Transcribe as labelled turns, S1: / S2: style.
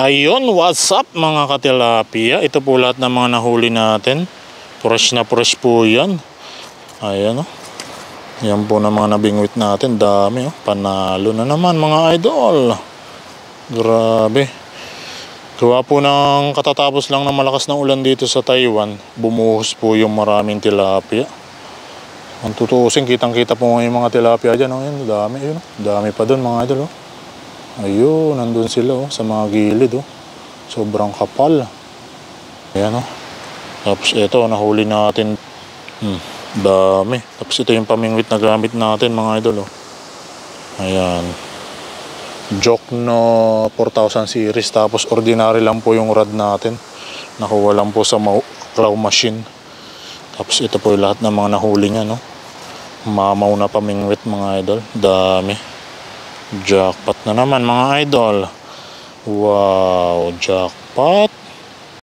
S1: Ayun, what's up mga katilapia? Ito po lahat ng mga nahuli natin. Fresh na fresh po yan. Ayan o. Yan po na mga nabingwit natin. Dami o. Panalo na naman mga idol. Grabe. Gawa po ng katatapos lang ng malakas na ulan dito sa Taiwan. Bumuhos po yung maraming tilapia. Ang tutuusin, kitang kita po ngayon mga tilapia dyan. Ayan, dami yun. Dami pa dun mga idol o. Ayun, nandun sila sa mga gilid sobrang kapal. Ayan Tapos ito, nahuli natin. Dami. Tapos ito yung pamingwit na gamit natin mga idol Ayan. Jokno 4000 series. Tapos ordinary lang po yung rod natin. Nakuha lang po sa claw machine. Tapos ito po yung lahat ng mga nahuli niya Mamaw na pamingwit mga idol. Dami. Jackpot na naman mga idol. Wow, jackpot.